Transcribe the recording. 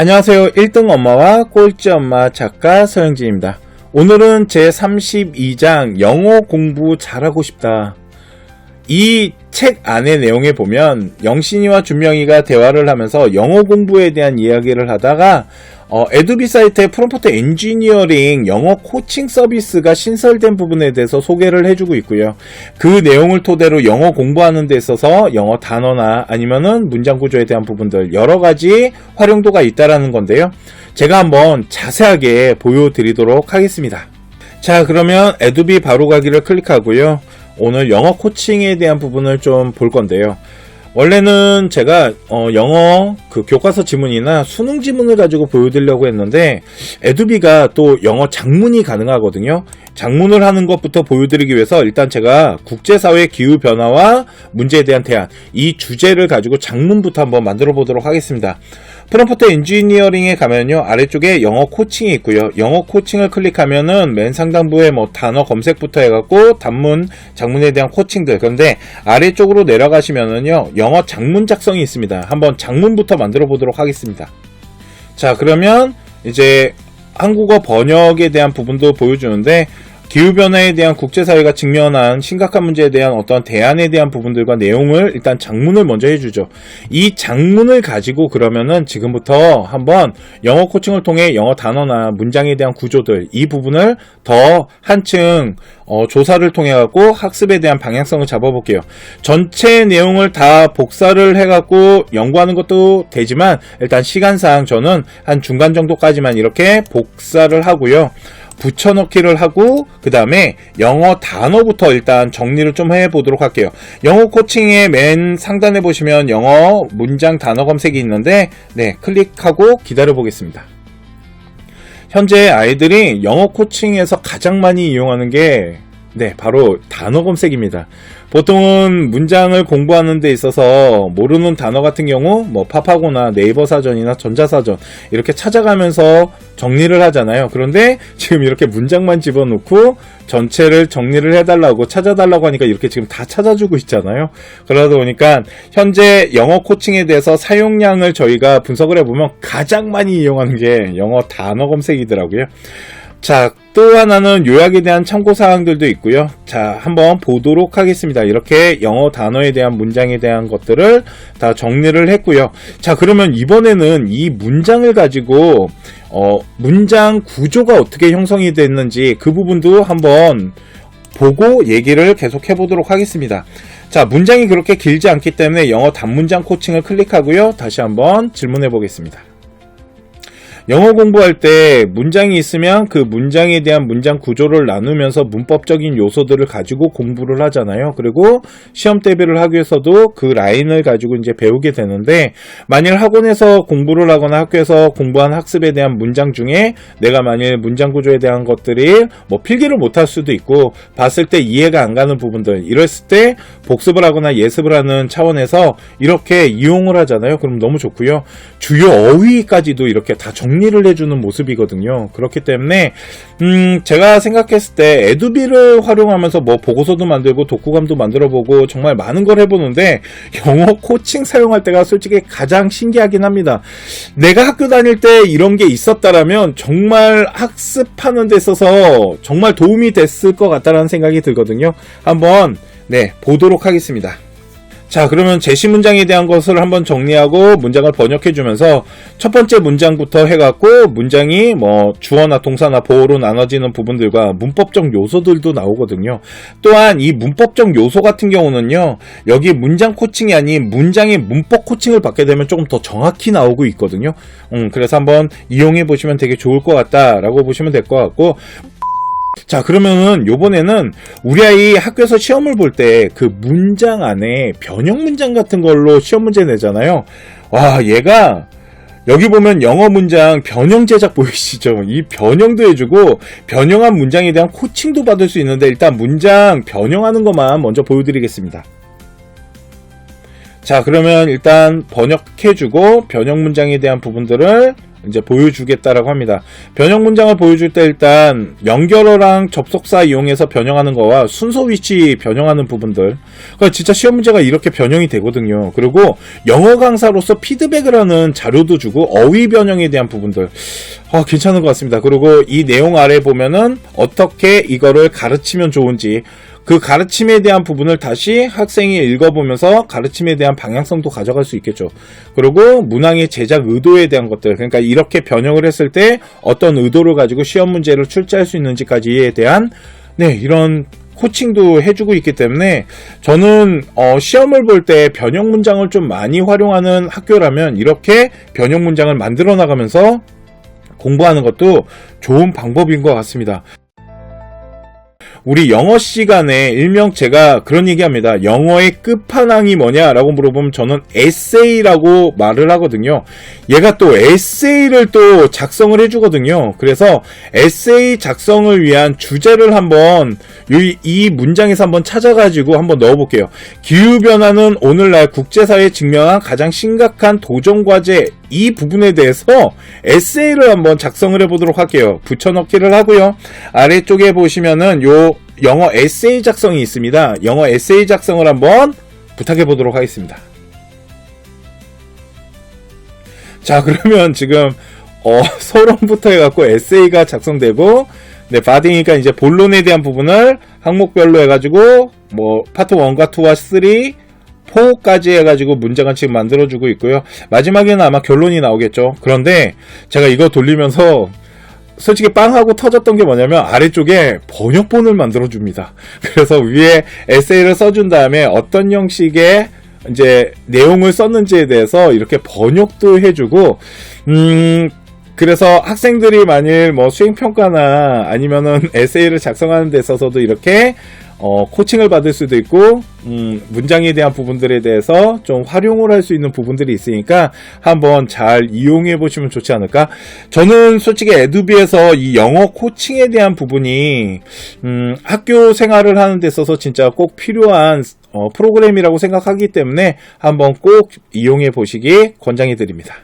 안녕하세요. 1등 엄마와 꼴찌 엄마 작가 서영진입니다. 오늘은 제 32장 영어 공부 잘하고 싶다. 이 책 안의 내용에 보면 영신이와 준명이가 대화를 하면서 영어 공부에 대한 이야기를 하다가 에두비 사이트의 프롬프트 엔지니어링 영어 코칭 서비스가 신설된 부분에 대해서 소개를 해주고 있고요. 그 내용을 토대로 영어 공부하는 데 있어서 영어 단어나 아니면은 문장 구조에 대한 부분들 여러 가지 활용도가 있다라는 건데요. 제가 한번 자세하게 보여드리도록 하겠습니다. 자, 그러면 에두비 바로가기를 클릭하고요. 오늘 영어 코칭에 대한 부분을 좀 볼 건데요. 원래는 제가 영어 교과서 지문이나 수능 지문을 가지고 보여드리려고 했는데 에두비가 또 영어 장문이 가능하거든요. 장문을 하는 것부터 보여드리기 위해서 일단 제가 국제사회 기후변화와 문제에 대한 대안, 이 주제를 가지고 장문부터 한번 만들어 보도록 하겠습니다. 프롬프트 엔지니어링에 가면요, 아래쪽에 영어 코칭이 있고요. 영어 코칭을 클릭하면은 맨 상단부에 단어 검색부터 해갖고 단문, 장문에 대한 코칭들. 그런데 아래쪽으로 내려가시면은요, 영어 장문 작성이 있습니다. 한번 장문부터 만들어 보도록 하겠습니다. 자, 그러면 이제 한국어 번역에 대한 부분도 보여주는데, 기후변화에 대한 국제사회가 직면한 심각한 문제에 대한 어떤 대안에 대한 부분들과 내용을 일단 장문을 먼저 해주죠. 이 장문을 가지고 그러면은 지금부터 한번 영어 코칭을 통해 영어 단어나 문장에 대한 구조들, 이 부분을 더 한층 조사를 통해 갖고 학습에 대한 방향성을 잡아볼게요. 전체 내용을 다 복사를 해갖고 연구하는 것도 되지만 일단 시간상 저는 한 중간 정도까지만 이렇게 복사를 하고요. 붙여넣기를 하고 그 다음에 영어 단어부터 일단 정리를 좀 해보도록 할게요. 영어 코칭의 맨 상단에 보시면 영어 문장 단어 검색이 있는데 클릭하고 기다려 보겠습니다. 현재 아이들이 영어 코칭에서 가장 많이 이용하는 게 바로 단어 검색입니다. 보통은 문장을 공부하는 데 있어서 모르는 단어 같은 경우 팝하거나 네이버 사전이나 전자사전 이렇게 찾아가면서 정리를 하잖아요. 그런데 지금 이렇게 문장만 집어넣고 전체를 정리를 해달라고 찾아달라고 하니까 이렇게 지금 다 찾아주고 있잖아요. 그러다 보니까 현재 영어 코칭에 대해서 사용량을 저희가 분석을 해보면 가장 많이 이용하는 게 영어 단어 검색이더라고요. 자, 또 하나는 요약에 대한 참고사항들도 있고요. 자, 한번 보도록 하겠습니다. 이렇게 영어 단어에 대한 문장에 대한 것들을 다 정리를 했고요. 자, 그러면 이번에는 이 문장을 가지고 문장 구조가 어떻게 형성이 됐는지 그 부분도 한번 보고 얘기를 계속 해보도록 하겠습니다. 자, 문장이 그렇게 길지 않기 때문에 영어 단문장 코칭을 클릭하고요. 다시 한번 질문해 보겠습니다. 영어 공부할 때 문장이 있으면 그 문장에 대한 문장 구조를 나누면서 문법적인 요소들을 가지고 공부를 하잖아요. 그리고 시험 대비를 하기 위해서도 그 라인을 가지고 이제 배우게 되는데, 만일 학원에서 공부를 하거나 학교에서 공부한 학습에 대한 문장 중에 내가 만일 문장 구조에 대한 것들이 필기를 못할 수도 있고 봤을 때 이해가 안 가는 부분들, 이랬을 때 복습을 하거나 예습을 하는 차원에서 이렇게 이용을 하잖아요. 그럼 너무 좋고요. 주요 어휘까지도 이렇게 다 정리를 해주는 모습이거든요. 그렇기 때문에 제가 생각했을 때 에두비를 활용하면서 보고서도 만들고 독후감도 만들어보고 정말 많은 걸 해보는데 영어 코칭 사용할 때가 솔직히 가장 신기하긴 합니다. 내가 학교 다닐 때 이런 게 있었다라면 정말 학습하는 데 있어서 정말 도움이 됐을 것 같다라는 생각이 들거든요. 한번 보도록 하겠습니다. 자, 그러면 제시 문장에 대한 것을 한번 정리하고 문장을 번역해 주면서 첫 번째 문장부터 해갖고 문장이 주어나 동사나 보어로 나눠지는 부분들과 문법적 요소들도 나오거든요. 또한 이 문법적 요소 같은 경우는요, 여기 문장 코칭이 아닌 문장의 문법 코칭을 받게 되면 조금 더 정확히 나오고 있거든요. 그래서 한번 이용해 보시면 되게 좋을 것 같다라고 보시면 될 것 같고, 자, 그러면은 요번에는 우리 아이 학교에서 시험을 볼 때 그 문장 안에 변형 문장 같은 걸로 시험 문제 내잖아요. 와, 얘가 여기 보면 영어 문장 변형 제작 보이시죠? 이 변형도 해주고 변형한 문장에 대한 코칭도 받을 수 있는데, 일단 문장 변형하는 것만 먼저 보여드리겠습니다. 자, 그러면 일단 번역해주고 변형 문장에 대한 부분들을 이제 보여주겠다라고 합니다. 변형 문장을 보여줄 때 일단 연결어랑 접속사 이용해서 변형하는 거와 순서 위치 변형하는 부분들, 그러니까 진짜 시험 문제가 이렇게 변형이 되거든요. 그리고 영어 강사로서 피드백을 하는 자료도 주고 어휘 변형에 대한 부분들 괜찮은 것 같습니다. 그리고 이 내용 아래 보면은 어떻게 이거를 가르치면 좋은지, 그 가르침에 대한 부분을 다시 학생이 읽어보면서 가르침에 대한 방향성도 가져갈 수 있겠죠. 그리고 문항의 제작 의도에 대한 것들, 그러니까 이렇게 변형을 했을 때 어떤 의도를 가지고 시험 문제를 출제할 수 있는지까지에 대한 이런 코칭도 해주고 있기 때문에 저는 시험을 볼 때 변형 문장을 좀 많이 활용하는 학교라면 이렇게 변형 문장을 만들어 나가면서 공부하는 것도 좋은 방법인 것 같습니다. 우리 영어 시간에 일명 제가 그런 얘기합니다. 영어의 끝판왕이 뭐냐라고 물어보면 저는 에세이라고 말을 하거든요. 얘가 또 에세이를 또 작성을 해주거든요. 그래서 에세이 작성을 위한 주제를 한번 이 문장에서 한번 찾아가지고 한번 넣어볼게요. 기후변화는 오늘날 국제사회에 직면한 가장 심각한 도전과제, 이 부분에 대해서 에세이를 한번 작성을 해보도록 할게요. 붙여넣기를 하고요. 아래쪽에 보시면은 요 영어 에세이 작성이 있습니다. 영어 에세이 작성을 한번 부탁해 보도록 하겠습니다. 자, 그러면 지금 서론부터 해갖고 에세이가 작성되고, 바디니까 이제 본론에 대한 부분을 항목별로 해가지고 파트 1과 2와 3, 4까지 해가지고 문장을 지금 만들어주고 있고요. 마지막에는 아마 결론이 나오겠죠. 그런데 제가 이거 돌리면서 솔직히 빵하고 터졌던 게 뭐냐면 아래쪽에 번역본을 만들어줍니다. 그래서 위에 에세이를 써준 다음에 어떤 형식의 이제 내용을 썼는지에 대해서 이렇게 번역도 해주고, 그래서 학생들이 만일 수행평가나 아니면은 에세이를 작성하는 데 있어서도 이렇게 코칭을 받을 수도 있고, 문장에 대한 부분들에 대해서 좀 활용을 할 수 있는 부분들이 있으니까 한번 잘 이용해 보시면 좋지 않을까. 저는 솔직히 에듀비에서 이 영어 코칭에 대한 부분이 학교 생활을 하는 데 있어서 진짜 꼭 필요한 프로그램이라고 생각하기 때문에 한번 꼭 이용해 보시기 권장해 드립니다.